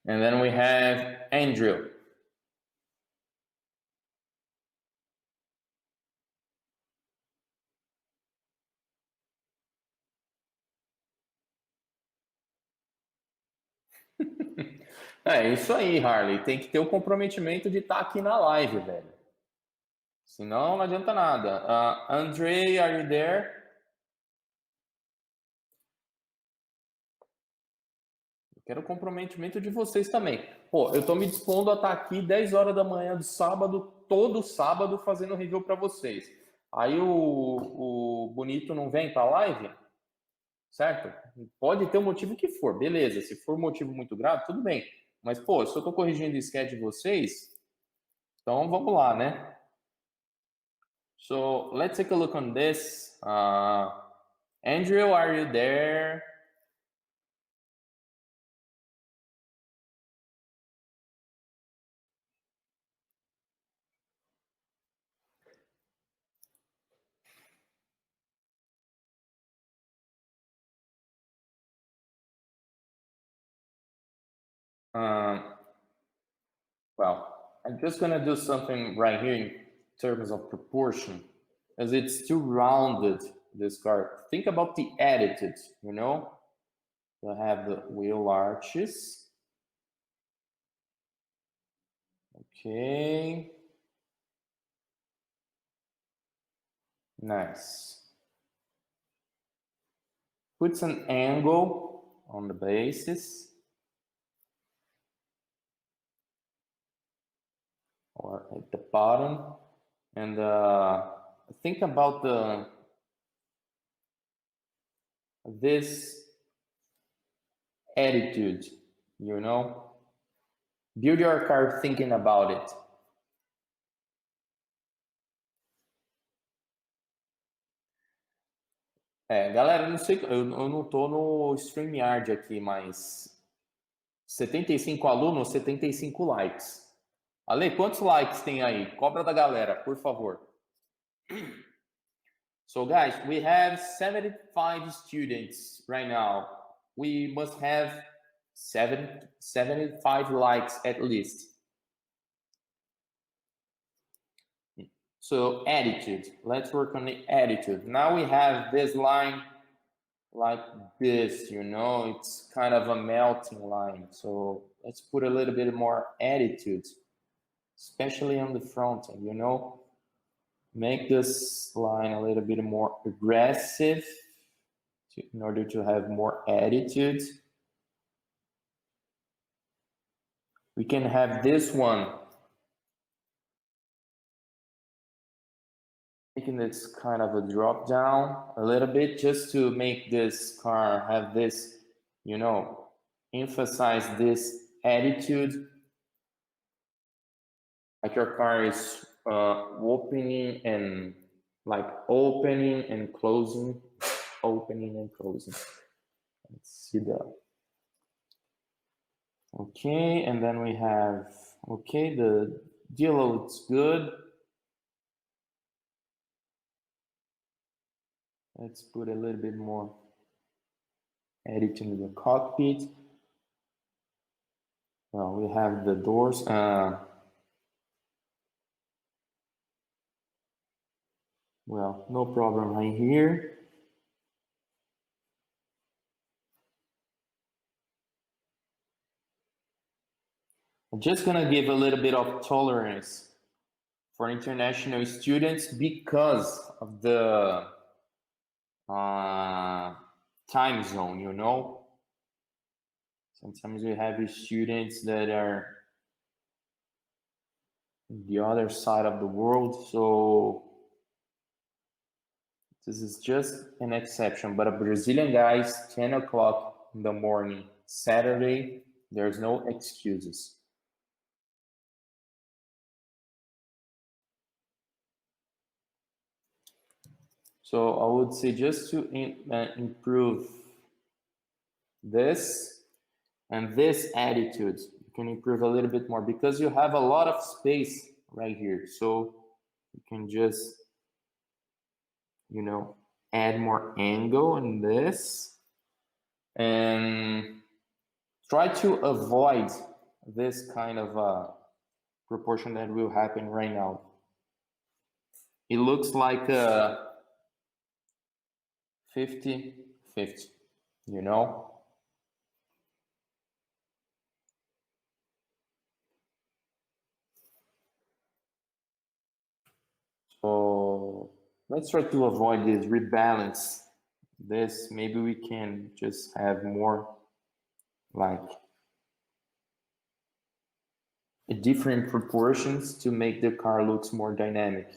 And then we have Andrew. É isso aí, Harley. Tem que ter o comprometimento de estar aqui na live, velho. Senão não adianta nada. Andre, are you there? Eu quero o comprometimento de vocês também. Pô, eu tô me dispondo a estar aqui 10 horas da manhã do sábado, todo sábado, fazendo review para vocês. Aí o Bonito não vem pra live, certo? Pode ter o motivo que for, beleza. Se for um motivo muito grave, tudo bem. Mas, pô, se eu tô corrigindo o sketch de vocês, então vamos lá, né? So, let's take a look on this. Andrew, are you there? Well, I'm just gonna do something right here in terms of proportion, as it's too rounded, this car. Think about the attitude, you know? You have the wheel arches. Okay. Nice. Puts an angle on the bases. Or at the bottom. And think about this attitude, you know? Build your car thinking about it. Galera, não sei, eu não tô no StreamYard aqui, mas 75 alunos, 75 likes. Ale, quantos likes tem aí? Cobra da galera, por favor. So guys, we have 75 students right now. We must have 75 likes at least. So attitude, let's work on the attitude. Now we have this line like this, you know, it's kind of a melting line. So let's put a little bit more attitude, especially on the front end, you know. Make this line a little bit more aggressive in order to have more attitude. We can have this one, making this kind of a drop down a little bit, just to make this car have this, you know, emphasize this attitude. Like your car is opening and closing, opening and closing. Let's see that. Okay, and then we have, okay, the deal looks good. Let's put a little bit more edit in the cockpit. Well, we have the doors. Well, no problem right here. I'm just gonna give a little bit of tolerance for international students because of the time zone, you know. Sometimes we have students that are on the other side of the world, so this is just an exception. But a Brazilian guys, 10 o'clock in the morning, Saturday, there's no excuses. So I would say just to improve this and this attitude, you can improve a little bit more because you have a lot of space right here. So you can just, you know, add more angle in this and try to avoid this kind of proportion that will happen right now. It looks like a 50-50, you know? So let's try to avoid this, rebalance this. Maybe we can just have more like different proportions to make the car looks more dynamic.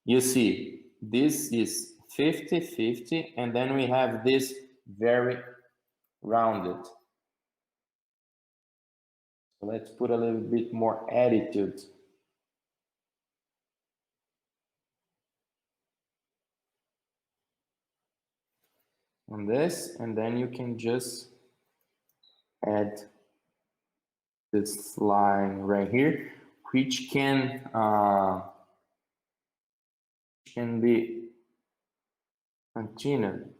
You see, this is 50-50, and then we have this very rounded. So let's put a little bit more attitude. On this, and then you can just add this line right here, which can be continued.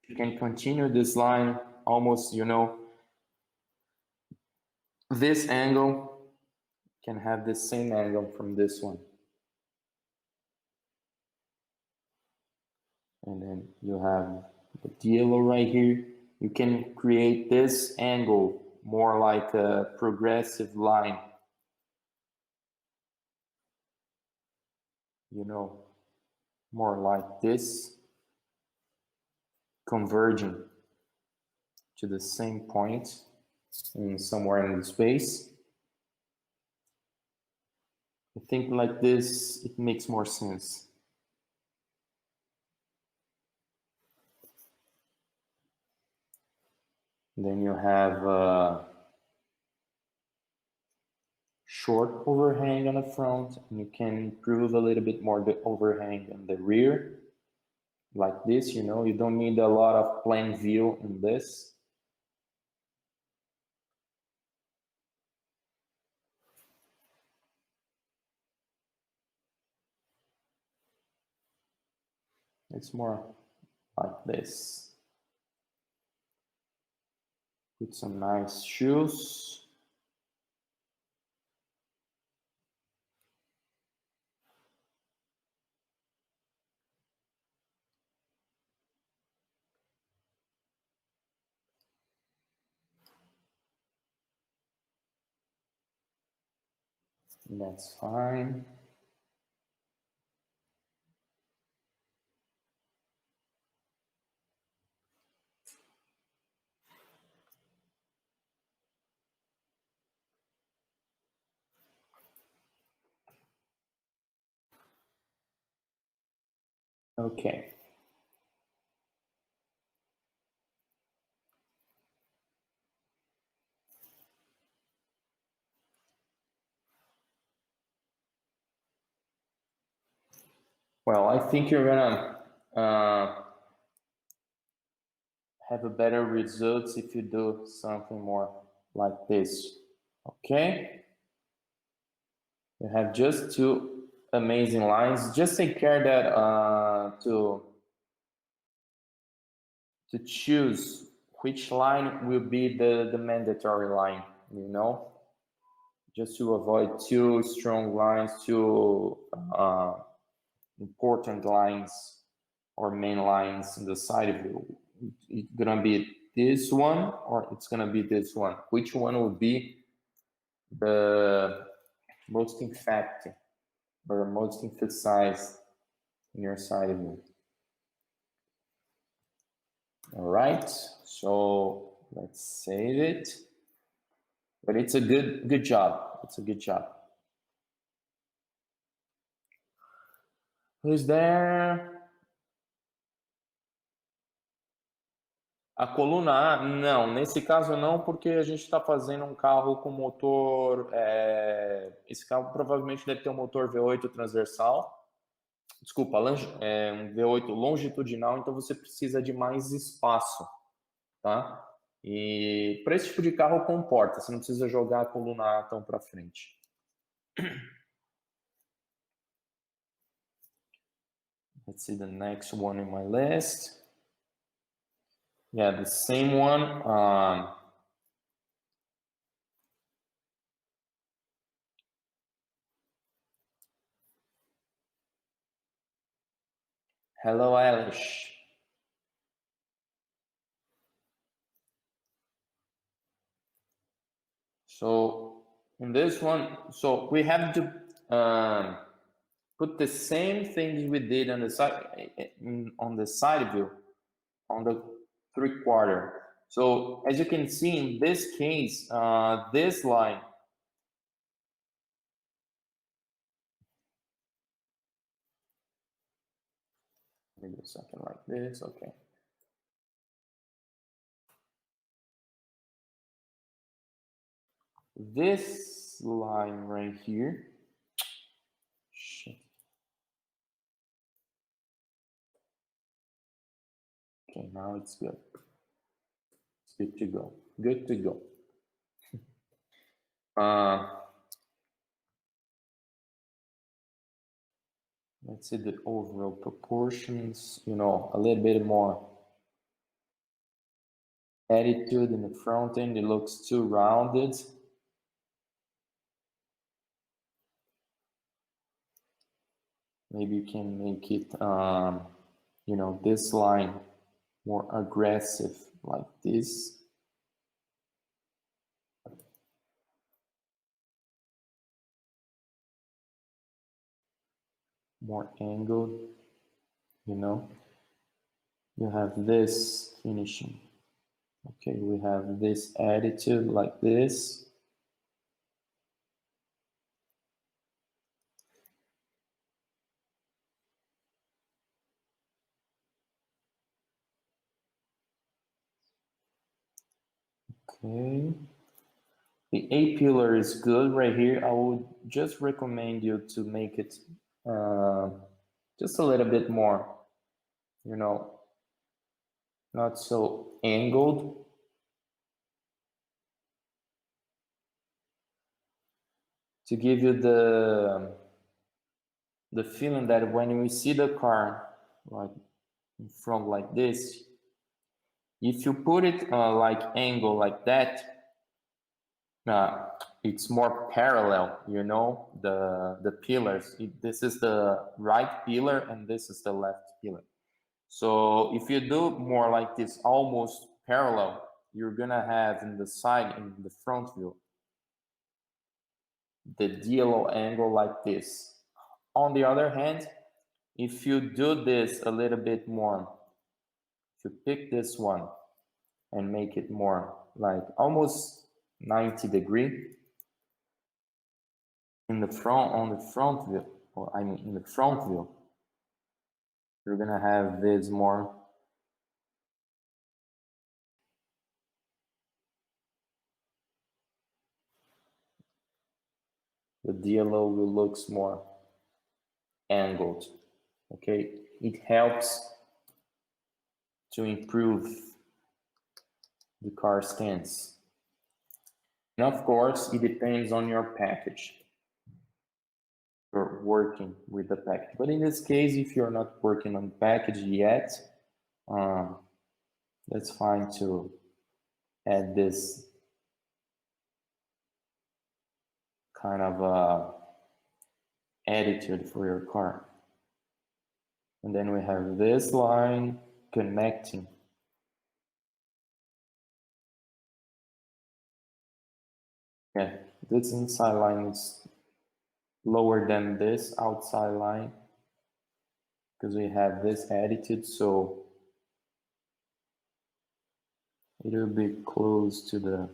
You can continue this line almost, you know, this angle can have the same angle from this one. And then you have the yellow right here. You can create this angle more like a progressive line. You know, more like this, converging to the same point in somewhere in the space. I think like this, it makes more sense. Then you have a short overhang on the front, and you can improve a little bit more the overhang on the rear. Like this, you know, you don't need a lot of plain view in this. It's more like this. Put some nice shoes. That's fine. Okay. Well, I think you're gonna have a better results if you do something more like this. Okay? You have just two amazing lines. Just take care that to choose which line will be the mandatory line, you know? Just to avoid too strong lines, too important lines or main lines in the side view. It's gonna be this one or it's gonna be this one. Which one will be the most effective or most emphasized in your side view? All right, so let's save it. But it's a good job. It's a good job. Who's there? A coluna A? Não, nesse caso não, porque a gente está fazendo um carro com motor. Esse carro provavelmente deve ter um motor V8 transversal. Desculpa, um V8 longitudinal, então você precisa de mais espaço, tá? E para esse tipo de carro comporta, você não precisa jogar a coluna A tão para frente. Let's see the next one in my list. Yeah, the same one. Hello, Alish. So in this one, so we have to put the same things we did on the side view, on the 3/4. So as you can see in this case, this line, maybe something like this, okay. This line right here, shit. Okay, now it's good. It's good to go. Good to go. Let's see the overall proportions, you know, a little bit more attitude in the front end. It looks too rounded. Maybe you can make it, you know, this line more aggressive like this. More angled, you know. You have this finishing. Okay, we have this attitude like this. Okay. The A pillar is good right here. I would just recommend you to make it just a little bit more, you know, not so angled. To give you the feeling that when we see the car like in front like this, if you put it like angle like that, it's more parallel, you know, the pillars. This is the right pillar and this is the left pillar. So if you do more like this, almost parallel, you're gonna have in the side, in the front view, the DLO angle like this. On the other hand, if you do this a little bit more, if you pick this one and make it more like almost 90-degree in the front, on the front view, or I mean in the front view, you're gonna have this more the DLO will looks more angled. Okay, it helps to improve the car stance. And of course, it depends on your package. You're working with the package. But in this case, if you're not working on package yet, that's fine to add this kind of attitude for your car. And then we have this line connecting. Yeah, this inside line is lower than this outside line because we have this attitude, so it will be close to the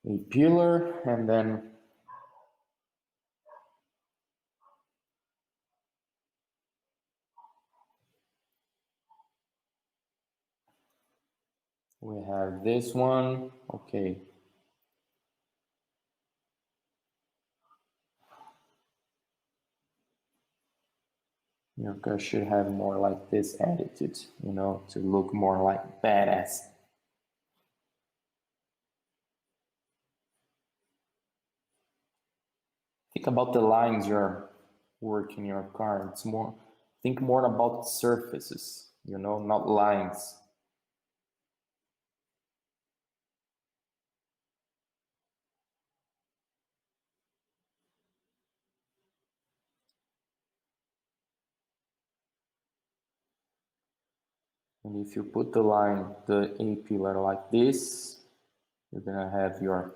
a pillar, and then we have this one. Okay. Your car should have more like this attitude, you know, to look more like badass. Think about the lines you're working your car. It's more, think more about surfaces, you know, not lines. And if you put the line, the A pillar like this, you're gonna have your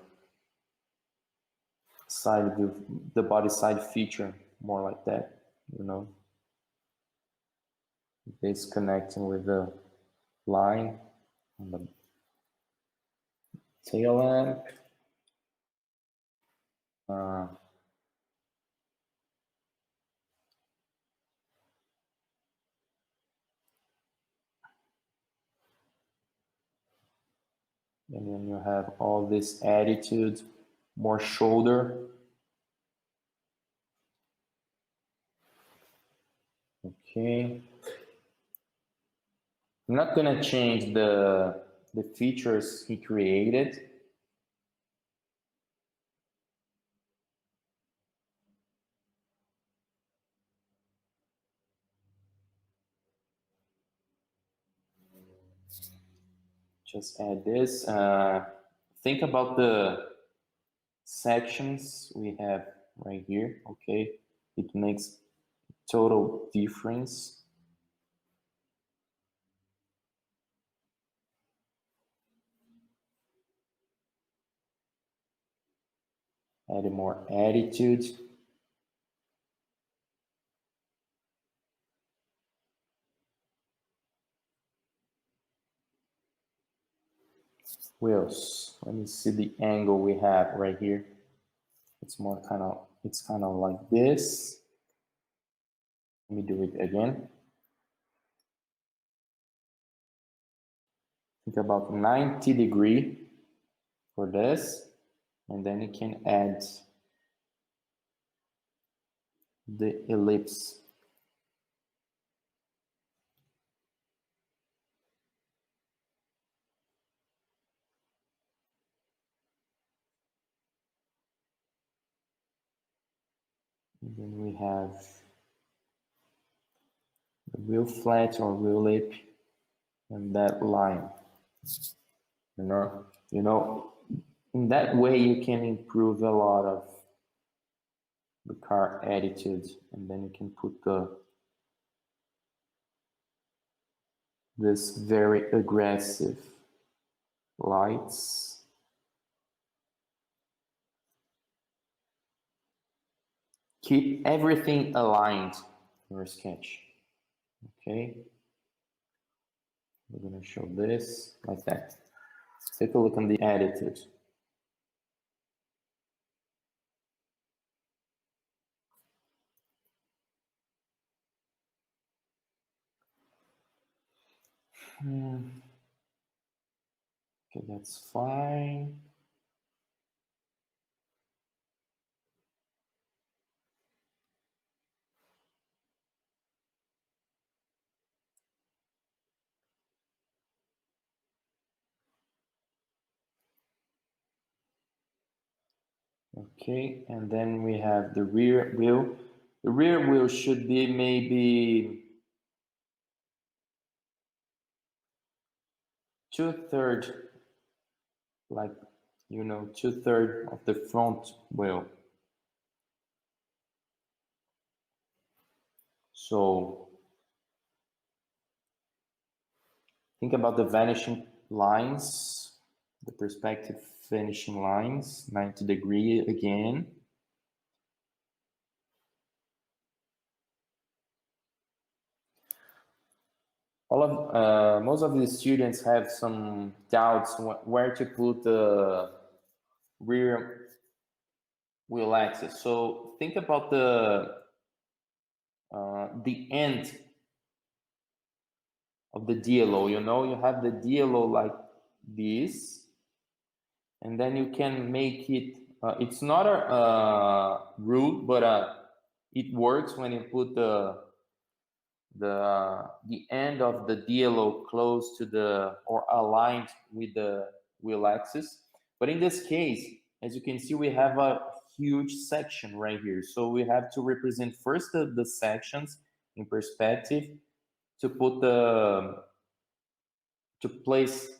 side view, the body side feature more like that, you know. This connecting with the line on the tail lamp. And then you have all this attitude, more shoulder. Okay. I'm not gonna change the features he created. Just add this. Think about the sections we have right here. Okay, it makes total difference. Add more attitude. Wheels. Let me see the angle we have right here. It's more kind of like this. Let me do it again. Think about 90-degree for this, and then you can add the ellipse. And then we have the wheel flat or wheel lip and that line. You know, in that way you can improve a lot of the car attitude, and then you can put this very aggressive lights. Keep everything aligned in your sketch. Okay, we're gonna show this like that. Take a look on the attitude. Okay, that's fine. Okay, and then we have the rear wheel. The rear wheel should be maybe 2/3, like, you know, 2/3 of the front wheel. So think about the vanishing lines, the perspective finishing lines, 90-degree again. Most of the students have some doubts where to put the rear wheel axis. So think about the end of the DLO. You know, you have the DLO like this, and then you can make it. It's not a rule, but it works when you put the end of the DLO close to the or aligned with the wheel axis. But in this case, as you can see, we have a huge section right here. So we have to represent first the sections in perspective to put to place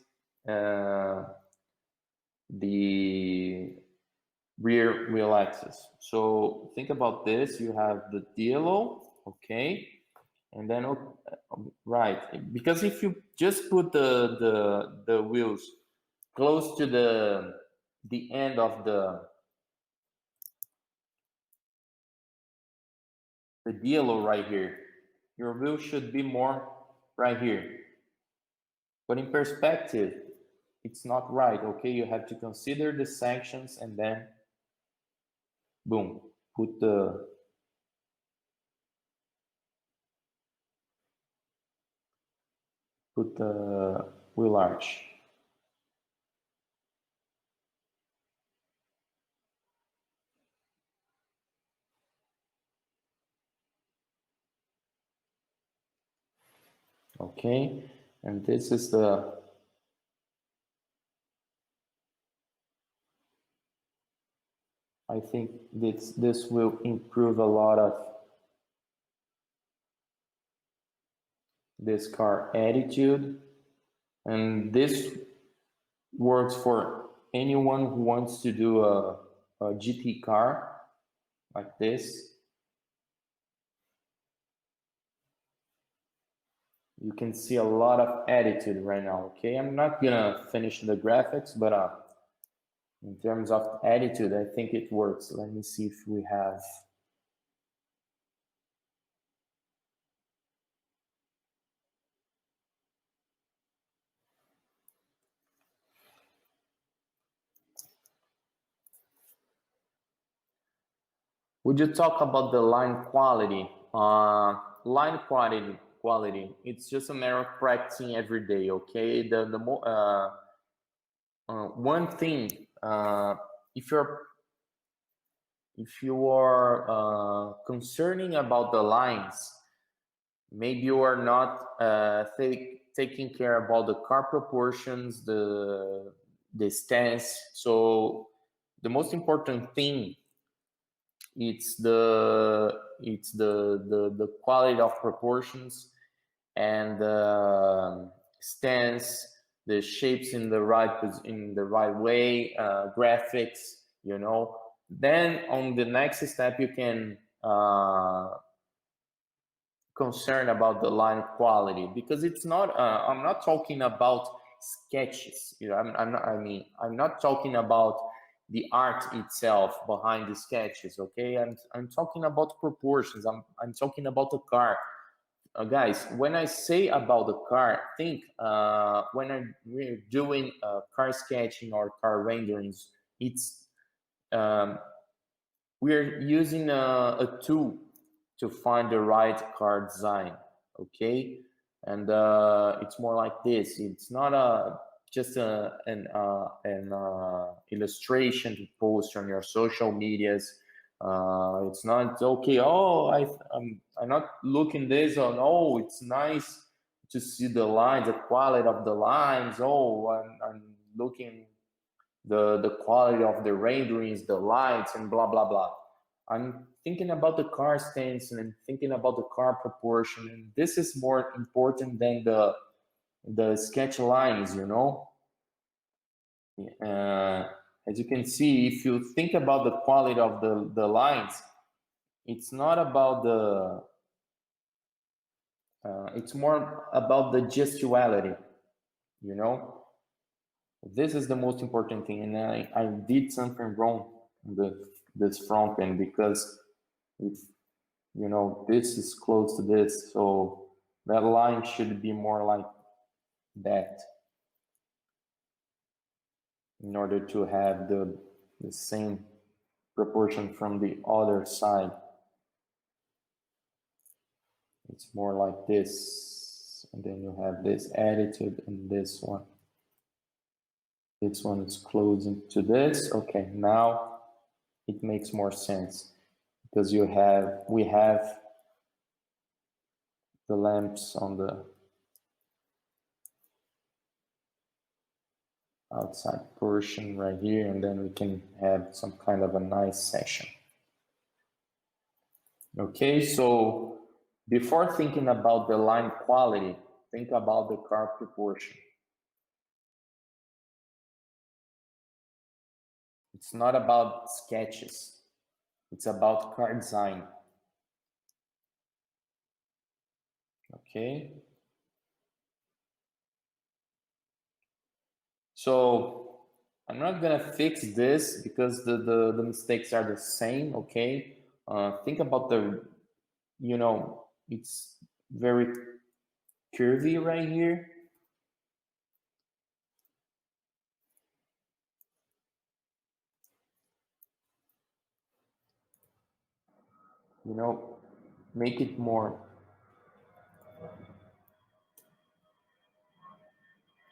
the rear wheel axis. So think about this. You have the DLO, okay? And then, right, because if you just put the wheels close to the end of the yellow right here, your wheel should be more right here. But in perspective, it's not right, okay? You have to consider the sections and then, boom, put the wheel arch. Okay, and this is I think this will improve a lot of this car attitude, and this works for anyone who wants to do a GT car like this. You can see a lot of attitude right now, okay? I'm not gonna finish the graphics, but in terms of attitude, I think it works. Let me see if we have. Would you talk about the line quality? Line quality. It's just a matter of practicing every day. Okay. One thing, if you are concerning about the lines, maybe you are not taking care about the car proportions, the stance. So the most important thing it's the quality of proportions and the stance, the shapes in the right way, graphics, you know. Then on the next step you can concern about the line quality, because it's not I'm not talking about sketches, you know. I'm not talking about the art itself behind the sketches, okay? I'm talking about proportions. I'm talking about the car. Guys, when I say about the car, think when we're doing car sketching or car renderings, it's we're using a tool to find the right car design, okay? And it's more like this. It's not just an illustration to post on your social medias. It's not okay. Oh, I'm not looking this on. Oh, it's nice to see the lines, the quality of the lines. Oh, I'm looking the quality of the renderings, the lights, and blah blah blah. I'm thinking about the car stance and I'm thinking about the car proportion, and this is more important than the sketch lines, you know. As you can see, if you think about the quality of the lines, it's not about the it's more about the gestuality, you know. This is the most important thing, and I did something wrong with this front end, because if you know this is close to this, so that line should be more like that in order to have the same proportion from the other side. It's more like this, and then you have this attitude and this one. This one is closing to this. Okay, now it makes more sense, because we have the lamps on the outside portion right here, and then we can have some kind of a nice section. Okay, so before thinking about the line quality, think about the car proportion. It's not about sketches, it's about car design. Okay. So I'm not gonna fix this because the mistakes are the same, okay? Think about the, you know, it's very curvy right here. You know, make it more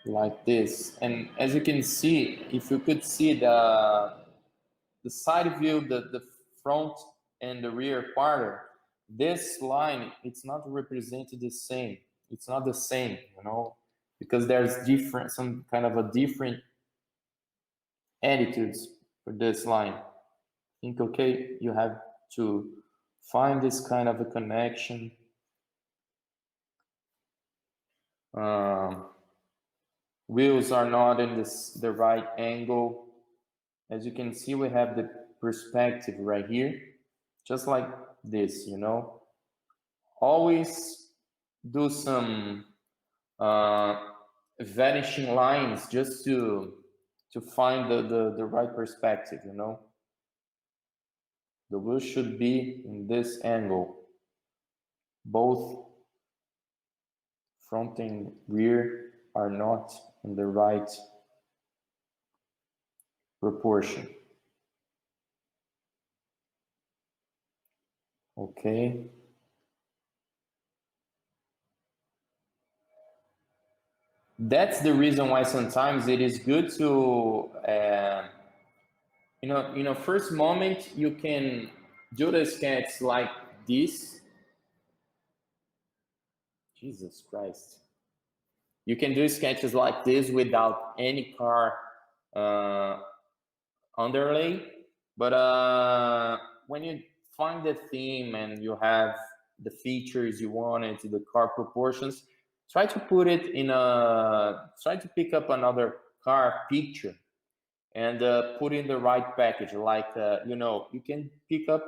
like this. And as you can see, if you could see the side view, the front and the rear quarter, this line, it's not represented the same. It's not the same, you know, because there's different, some kind of a different attitudes for this line. I think, okay, you have to find this kind of a connection. Wheels are not in the right angle. As you can see, we have the perspective right here, just like this, you know. Always do some vanishing lines just to find the right perspective, you know. The wheel should be in this angle, both front and rear are not in the right proportion. Okay. That's the reason why sometimes it is good to, first moment you can do the sketch like this. Jesus Christ. You can do sketches like this without any car underlay, but when you find the theme and you have the features you want into the car proportions, try to put it in try to pick up another car picture and put in the right package. Like, you can pick up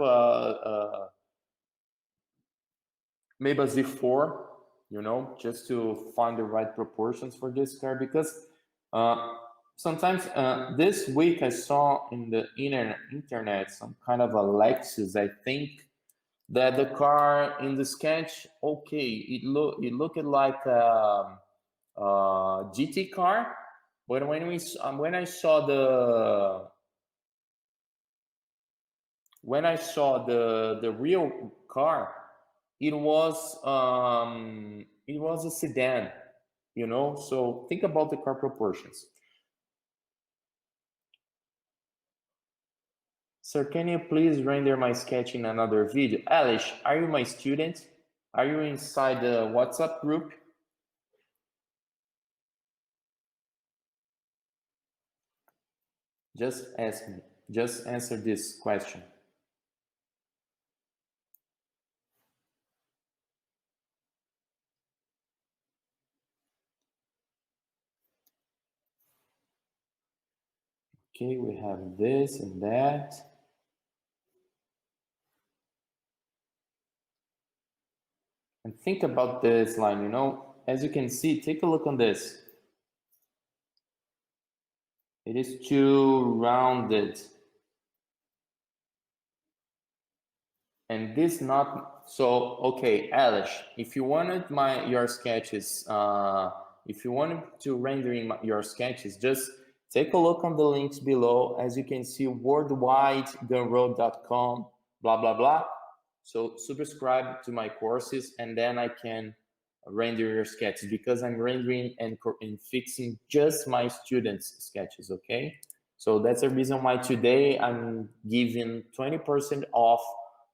maybe a Z4, just to find the right proportions for this car, because sometimes this week I saw in the internet some kind of a Lexus, I think, that the car in the sketch, okay, it looked like a GT car, but when I saw the real car, it was a sedan, So think about the car proportions. Sir, can you please render my sketch in another video? Alice, are you my student? Are you inside the WhatsApp group? Just ask me. Just answer this question. Okay, we have this and that. And think about this line, as you can see, take a look on this. It is too rounded. And this not, so, okay, Alish, if you wanted your sketches, if you wanted to render in your sketches, just take a look on the links below. As you can see, worldwidegunroad.com, blah, blah, blah. So subscribe to my courses, and then I can render your sketches, because I'm rendering and fixing just my students' sketches, okay? So that's the reason why today I'm giving 20% off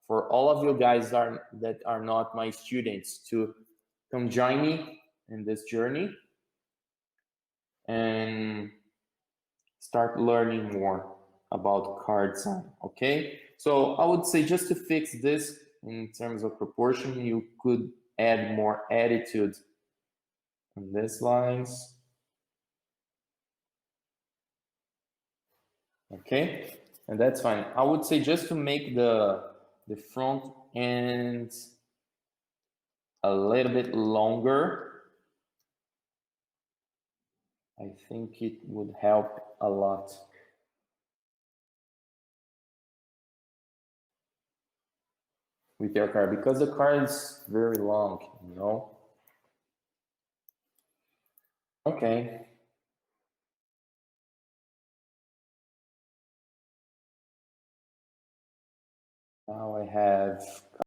for all of you guys that are not my students, to come join me in this journey and start learning more about car design, okay? So I would say, just to fix this in terms of proportion, you could add more attitude on these lines. Okay, and that's fine. I would say, just to make the front end a little bit longer, I think it would help a lot. With your car, because the car is very long, you know? Okay. Now I have